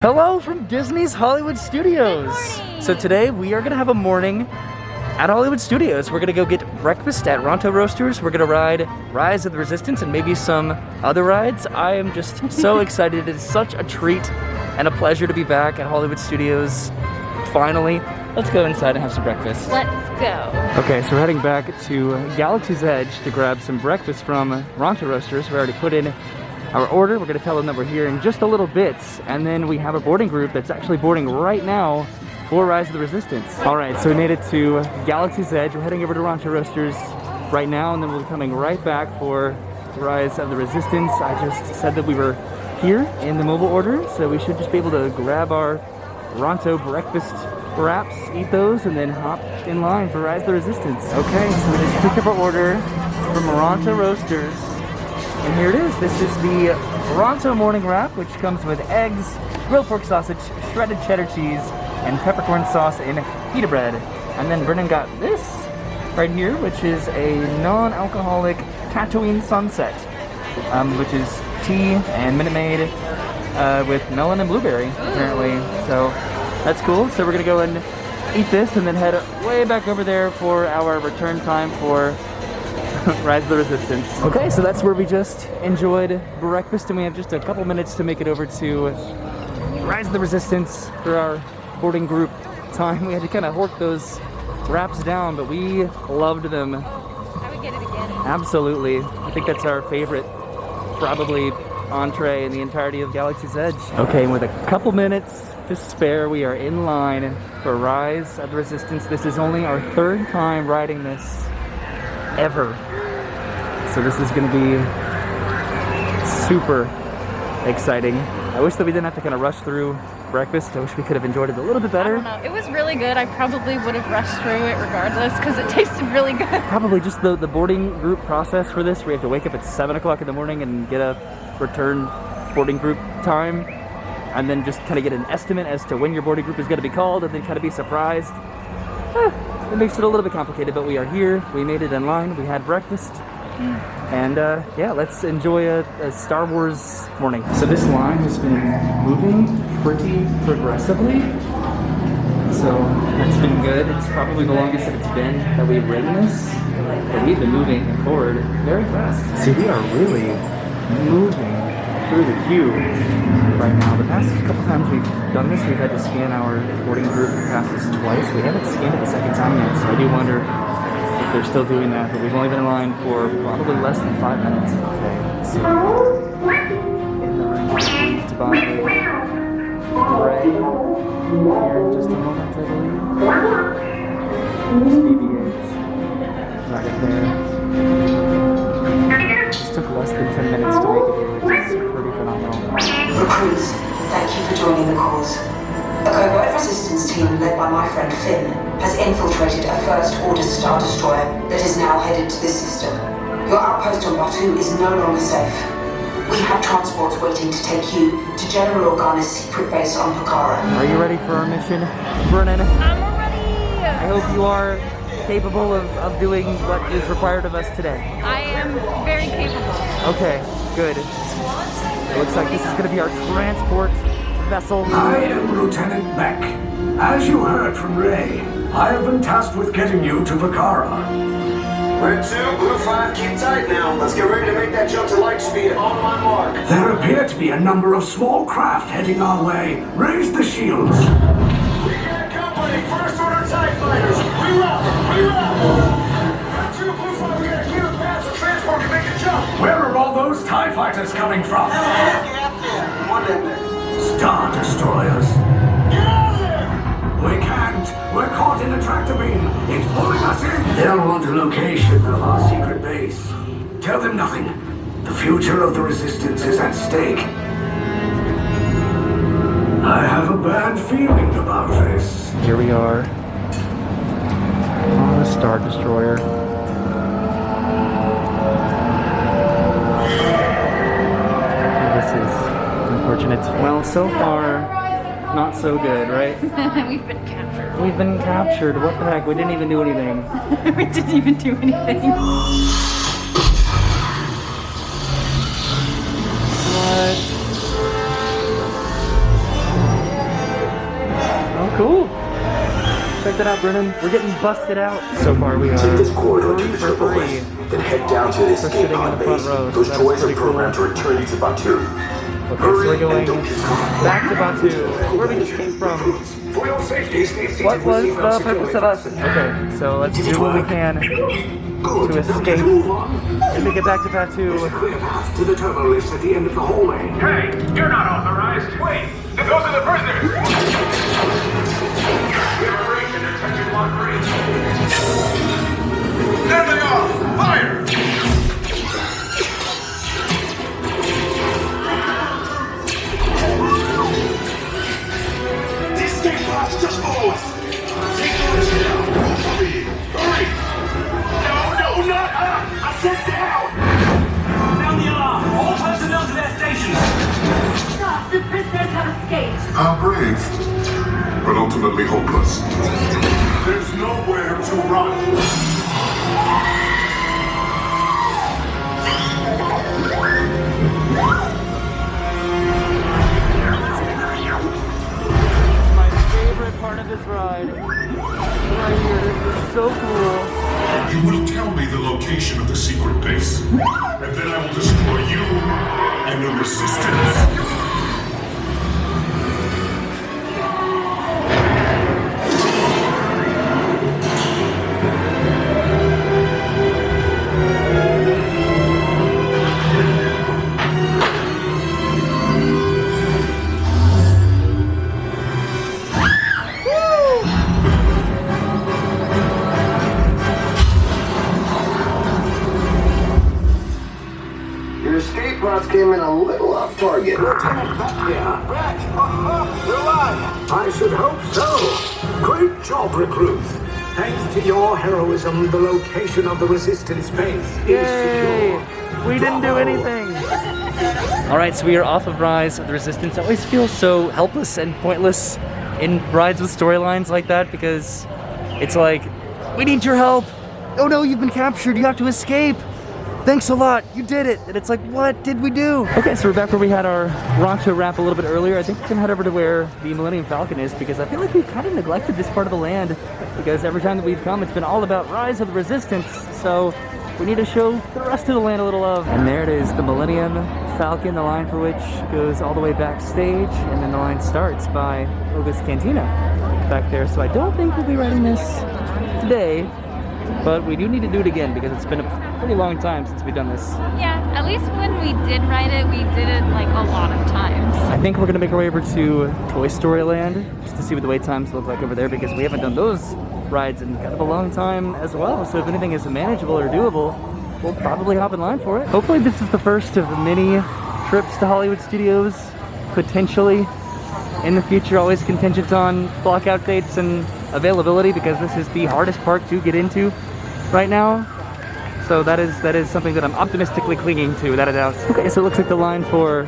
Hello from Disney's Hollywood Studios. So today we are gonna have a morning at Hollywood Studios. We're gonna go get breakfast at Ronto Roasters. We're gonna ride Rise of the Resistance and maybe some other rides. I am just so excited. It is such a treat and a pleasure to be back at Hollywood Studios. Finally, let's go inside and have some breakfast. Let's go. Okay, so we're heading back to Galaxy's Edge to grab some breakfast from Ronto Roasters. We already put in our order. We're gonna tell them that we're here in just a little bit, and then we have a boarding group that's actually boarding right now for Rise of the Resistance. All right, so we made it to Galaxy's Edge. We're heading over to Ronto Roasters right now, and then we'll be coming right back for Rise of the Resistance. I just said that we were here in the mobile order, so we should just be able to grab our Ronto breakfast wraps, eat those, and then hop in line for Rise of the Resistance. Okay, so we just picked up our order from Ronto Roasters. And here it is. This is the Ronto morning wrap, which comes with eggs, grilled pork sausage, shredded cheddar cheese, and peppercorn sauce in pita bread. And then Brennan got this right here, which is a non-alcoholic Tatooine Sunset, which is tea and Minute Maid with melon and blueberry, apparently. So that's cool. So we're gonna go and eat this and then head way back over there for our return time for Rise of the Resistance. Okay, so that's where we just enjoyed breakfast, and we have just a couple minutes to make it over to Rise of the Resistance for our boarding group time. We had to kind of hork those wraps down, but we loved them. I would get it again. Absolutely. I think that's our favorite, probably, entree in the entirety of Galaxy's Edge. Okay, and with a couple minutes to spare, we are in line for Rise of the Resistance. This is only our third time riding this ever. So this is going to be super exciting. I wish that we didn't have to kind of rush through breakfast. I wish we could have enjoyed it a little bit better. I don't know. It was really good. I probably would have rushed through it regardless because it tasted really good. Probably just the boarding group process for this. We have to wake up at 7 o'clock in the morning and get a return boarding group time, and then just kind of get an estimate as to when your boarding group is going to be called, and then kind of be surprised. It makes it a little bit complicated, but we are here. We made it in line. We had breakfast. And yeah, let's enjoy a Star Wars morning. So this line has been moving pretty progressively. So that's been good. It's probably the longest that it's been that we've ridden this. But we've been moving forward very fast. See, we are really moving through the queue right now. The past couple times we've done this, we've had to scan our boarding group passes twice. We haven't scanned it the second time yet, so I do wonder if they're still doing that, but we've only been in line for probably less than 5 minutes. Okay, so in the room, moved by Ray here in just a moment, I believe. There's BB-8 right there. It just took less than 10 minutes to make it here, which is pretty phenomenal. Recruits, thank you for joining the cause. A covert resistance team led by my friend Finn has infiltrated a First Order Star Destroyer that is now headed to this system. Your outpost on Batuu is no longer safe. We have transports waiting to take you to General Organa's secret base on Pakara. Are you ready for our mission, Brennan? I'm ready! I hope you are capable of doing what is required of us today. I am very capable. Okay, good. It looks like this is going to be our transport vessel. I am Lieutenant Beck. As you heard from Ray, I have been tasked with getting you to Vakara. Red 2, Blue 5, keep tight now. Let's get ready to make that jump to light speed. On my mark. There appear to be a number of small craft heading our way. Raise the shields. We got company. First Order TIE fighters. Reroute. Red 2, Blue 5, we got a clear path so transport can make a jump. Where are all those TIE fighters coming from? One in there. Star Destroyers. Get out of there! We can't. We're caught in a tractor beam. It's pulling us in. They'll want a location of our secret base. Tell them nothing. The future of the Resistance is at stake. I have a bad feeling about this. Here we are on the Star Destroyer. This is unfortunate. Well, so far, not so good, right? We've been captured. We've been captured. What the heck? We didn't even do anything. We didn't even do anything. What? Cool. Check that out, Brennan. We're getting busted out. So far, we are Take this corridor to the 3 for triple 3. list, then head down to the escape sitting in pod the front base. row, Those so that is droids are pretty programmed cool. to return you to Batu. Okay, so we're going back to Batu, where we just came from. For your safety, stay seated What with was the seatbelt purpose securely of us? fastened. Okay, so let's do what we can Good. to Now escape. get a move on. and make it back to Batu. Clear path to the turbo lifts at the end of the hallway. Hey, you're not authorized. Wait, those are the prisoners. Liberation detention block range. There they are. Fire! The escape pod's just below us. Take the risk now. Move for me. Hurry! No, not up! I said down! Sound the alarm. All personnel to their stations. Stop! The prisoners have escaped! How brave, but ultimately hopeless. There's nowhere to run. My favorite part of this ride. Right here, this is so cool. You will tell me the location of the secret base, and then I will destroy you and the resistance. Your escape pods came in a little off target. Lieutenant back here. Back! You're alive! I should hope so. Great job, recruits. Thanks to your heroism, the location of the resistance base is Yay! secure. We didn't do Bravo. anything. All right, so we are off of Rise of the Resistance. I always feel so helpless and pointless in rides with storylines like that because it's like, we need your help. Oh no, you've been captured. You have to escape. Thanks a lot. You did it. And it's like, what did we do? Okay, so we're back where we had our Ronto wrap a little bit earlier. I think we can head over to where the Millennium Falcon is because I feel like we've kind of neglected this part of the land because every time that we've come, it's been all about Rise of the Resistance. So we need to show the rest of the land a little love. And there it is, the Millennium Falcon, the line for which goes all the way backstage, and then the line starts by Oga's Cantina back there. So I don't think we'll be riding this today, but we do need to do it again because it's been a pretty long time since we've done this. Yeah, at least when we did ride it, we did it like a lot of times. I think we're gonna make our way over to Toy Story Land just to see what the wait times look like over there because we haven't done those rides in kind of a long time as well. So if anything is manageable or doable, we'll probably hop in line for it. Hopefully this is the first of many trips to Hollywood Studios, potentially in the future, always contingent on blockout dates and availability because this is the hardest park to get into right now. So that is something that I'm optimistically clinging to, without a doubt. Okay, so it looks like the line for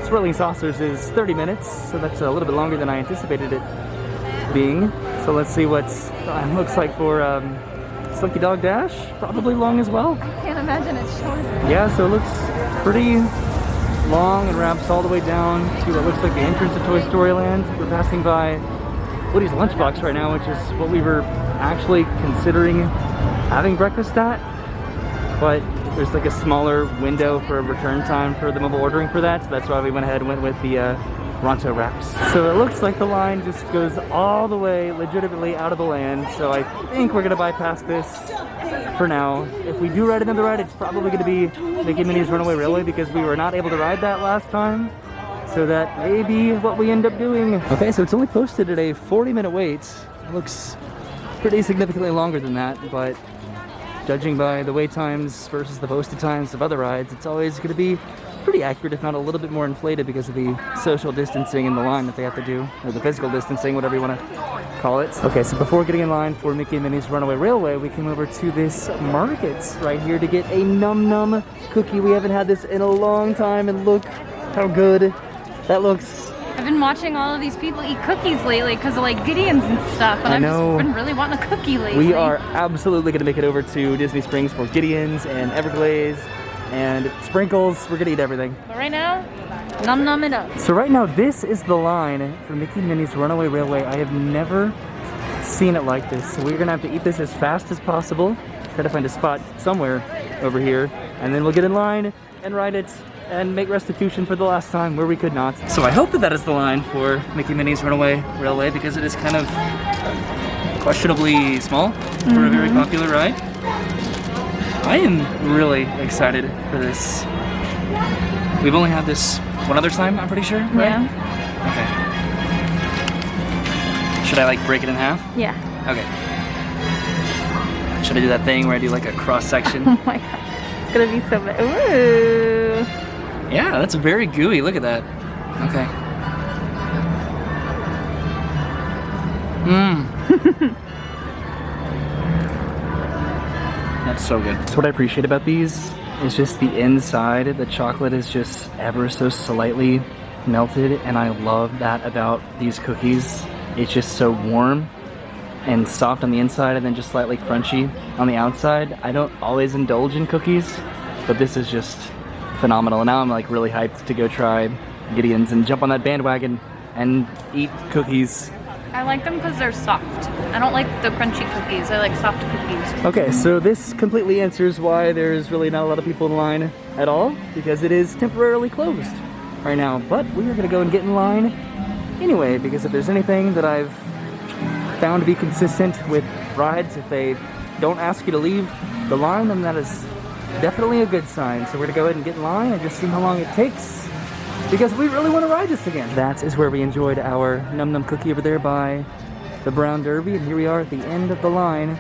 Swirling Saucers is 30 minutes, so that's a little bit longer than I anticipated it being. So let's see what time looks like for Slinky Dog Dash, probably long as well. I can't imagine it's shorter. Yeah, so it looks pretty long and wraps all the way down to what looks like the entrance to Toy Story Land. We're passing by Woody's Lunchbox right now, which is what we were actually considering having breakfast at. But there's like a smaller window for a return time for the mobile ordering for that, so that's why we went ahead and went with the Ronto wraps. So it looks like the line just goes all the way legitimately out of the land, so I think we're gonna bypass this for now. If we do ride another ride, it's probably gonna be Mickey and Minnie's Runaway Railway because we were not able to ride that last time, so that may be what we end up doing. Okay, so it's only posted at a 40-minute wait. It looks pretty significantly longer than that, but judging by the wait times versus the posted times of other rides, it's always going to be pretty accurate, if not a little bit more inflated because of the social distancing in the line that they have to do, or the physical distancing, whatever you want to call it. Okay, so before getting in line for Mickey and Minnie's Runaway Railway, we came over to this market right here to get a Num Num cookie. We haven't had this in a long time, and look how good that looks. I've been watching all of these people eat cookies lately because of like Gideon's and stuff, and I I've know. just been really wanting a cookie lately. We are absolutely going to make it over to Disney Springs for Gideon's and Everglades and Sprinkles. We're going to eat everything. But right now, Num num it up. So right now, this is the line for Mickey and Minnie's Runaway Railway. I have never seen it like this. So we're gonna have to eat this as fast as possible. Try to find a spot somewhere over here, and then we'll get in line and ride it and make restitution for the last time where we could not. So I hope that that is the line for Mickey and Minnie's Runaway Railway, because it is kind of questionably small for a very popular ride. I am really excited for this. We've only had this one other time, I'm pretty sure, right? Yeah. Okay. Should I like break it in half? Yeah. Okay. Should I do that thing where I do like a cross section? Oh my god. It's gonna be so bad. Ooh. Yeah, that's very gooey. Look at that. Okay. Mmm. That's so good. So what I appreciate about these is just the inside. The chocolate is just ever so slightly melted, and I love that about these cookies. It's just so warm and soft on the inside, and then just slightly crunchy on the outside. I don't always indulge in cookies, but this is just phenomenal. And now I'm like really hyped to go try Gideon's and jump on that bandwagon and eat cookies. I like them because they're soft. I don't like the crunchy cookies. I like soft cookies. Okay, so this completely answers why there's really not a lot of people in line at all, because it is temporarily closed right now. But we are gonna go and get in line anyway, because if there's anything that I've found to be consistent with rides, if they don't ask you to leave the line, then that is definitely a good sign. So we're gonna go ahead and get in line and just see how long it takes, because we really want to ride this again. That is where we enjoyed our Num Num cookie over there by the Brown Derby, and here we are at the end of the line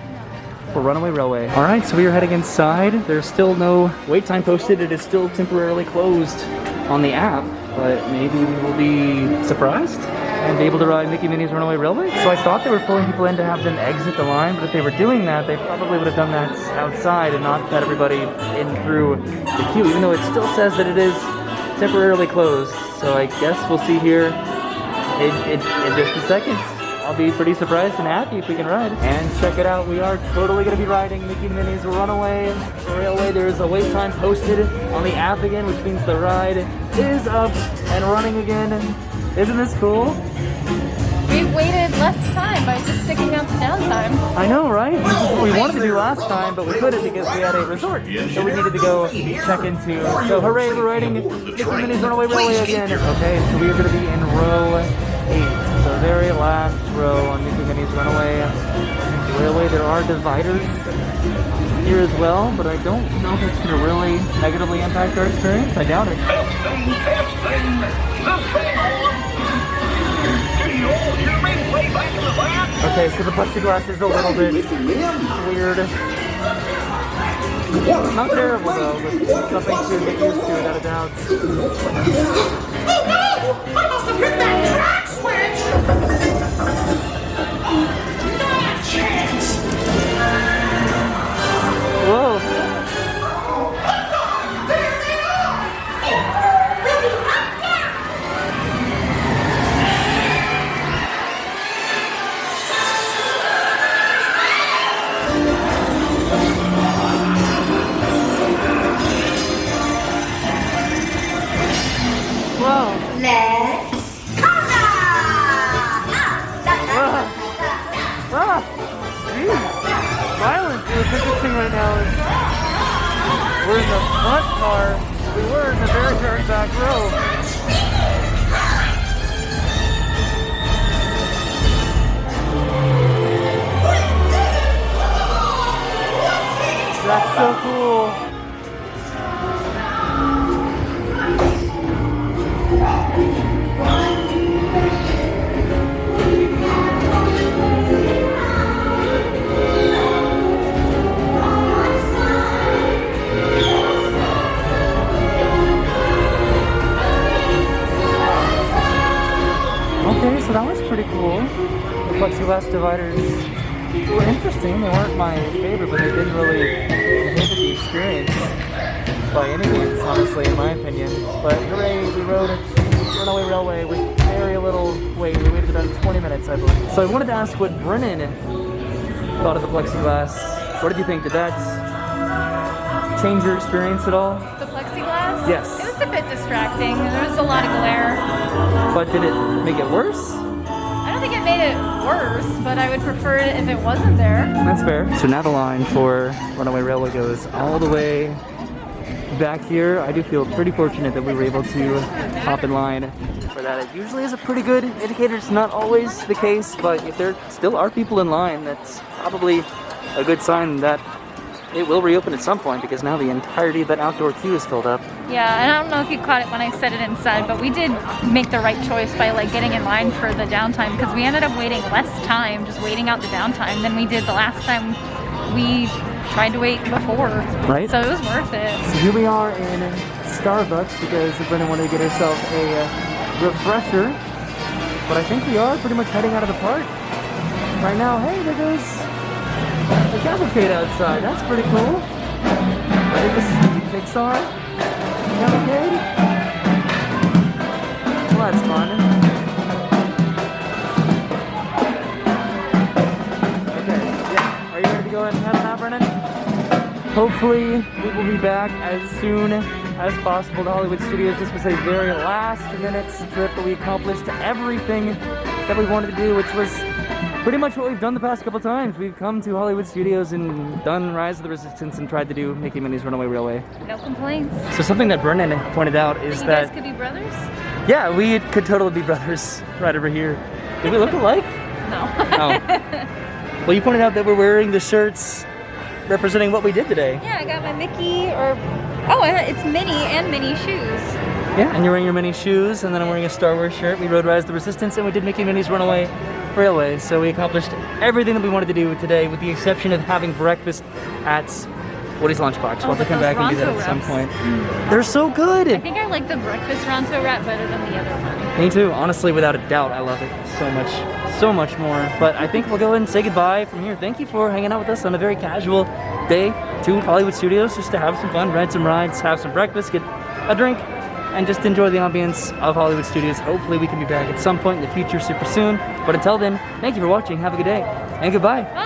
for Runaway Railway. All right, so we are heading inside. There's still no wait time posted. It is still temporarily closed on the app, but maybe we will be surprised and be able to ride Mickey and Minnie's Runaway Railway. So I thought they were pulling people in to have them exit the line, but if they were doing that, they probably would have done that outside and not let everybody in through the queue, even though it still says that it is temporarily closed. So I guess we'll see here in just a second. I'll be pretty surprised and happy if we can ride. And check it out, we are totally gonna be riding Mickey and Minnie's Runaway Railway. There is a wait time posted on the app again, which means the ride is up and running again. Isn't this cool? We waited less time by just sticking out the downtime. I know, right? This is what we wanted to do last time, but we couldn't because we had a resort that we needed to go check into. So hooray, we're riding Mickey and Minnie's Runaway Railway again. Okay, so we are gonna be in row 8. The very last row on Mickey and Minnie's Runaway Railway. There are dividers here as well, but I don't know if it's going to really negatively impact our experience. I doubt it. Okay, so the plexiglass is a little bit weird. Not terrible though, but something to get used to without a doubt. Oh no! I must have hit that track switch! Not a chance! Whoa! There they are! We'll be right down! Whoa! Let's Ah! Jeez! Violence! What's interesting right now is we're in the front car. We were in the very, very back row. That's so cool. Okay, so that was pretty cool. The plexiglass dividers were interesting. They weren't my favorite, but they didn't really inhibit the experience by any means, honestly, in my opinion. But hooray, we rode Runaway Railway with very little wait. We waited about 20 minutes, I believe. So I wanted to ask what Brennan thought of the plexiglass. What did you think? Did that change your experience at all? The plexiglass? Yes. It was was a bit distracting. There was a lot of glare. But did it make it worse? I don't think it made it worse, but I would prefer it if it wasn't there. That's fair. So now the line for Runaway Railway goes all the way back here. I do feel pretty fortunate that we were able to hop in line for that. It usually is a pretty good indicator. It's not always the case, but if there still are people in line, that's probably a good sign that it will reopen at some point, because now the entirety of that outdoor queue is filled up. Yeah, and I don't know if you caught it when I said it inside, but we did make the right choice by like getting in line for the downtime, because we ended up waiting less time just waiting out the downtime than we did the last time we tried to wait before. Right. So it was worth it. So here we are in Starbucks because Brennan wanted to get herself a refresher, but I think we are pretty much heading out of the park right now. Hey, there goes the cavalcade outside. That's pretty cool. I think this is the Pixar cavalcade. Well, that's fun. Okay, yeah. Are you ready to go ahead and head on out, Brennan? Hopefully, we will be back as soon as possible to Hollywood Studios. This was a very last-minute trip, but we accomplished everything that we wanted to do, which was pretty much what we've done the past couple times. We've come to Hollywood Studios and done Rise of the Resistance and tried to do Mickey Minnie's Runaway Railway. No complaints. So something that Brennan pointed out is You that... guys could be brothers? Yeah, we could totally be brothers right over here. Do we look alike? No. Oh. Well, you pointed out that we're wearing the shirts representing what we did today. Yeah, I got my Mickey, it's Minnie and Minnie shoes. Yeah, and you're wearing your Minnie shoes, and then I'm wearing a Star Wars shirt. We rode Rise of the Resistance, and we did Mickey Minnie's Runaway Railway. So we accomplished everything that we wanted to do today, with the exception of having breakfast at Woody's Lunchbox. We'll have to come back and do that at some point. They're so good! I think I like the breakfast Ronto wrap better than the other one. Me too. Honestly, without a doubt, I love it so much more. But I think we'll go ahead and say goodbye from here. Thank you for hanging out with us on a very casual day to Hollywood Studios, just to have some fun, ride some rides, have some breakfast, get a drink, and just enjoy the ambience of Hollywood Studios. Hopefully we can be back at some point in the future super soon. But until then, thank you for watching. Have a good day, and goodbye. Bye.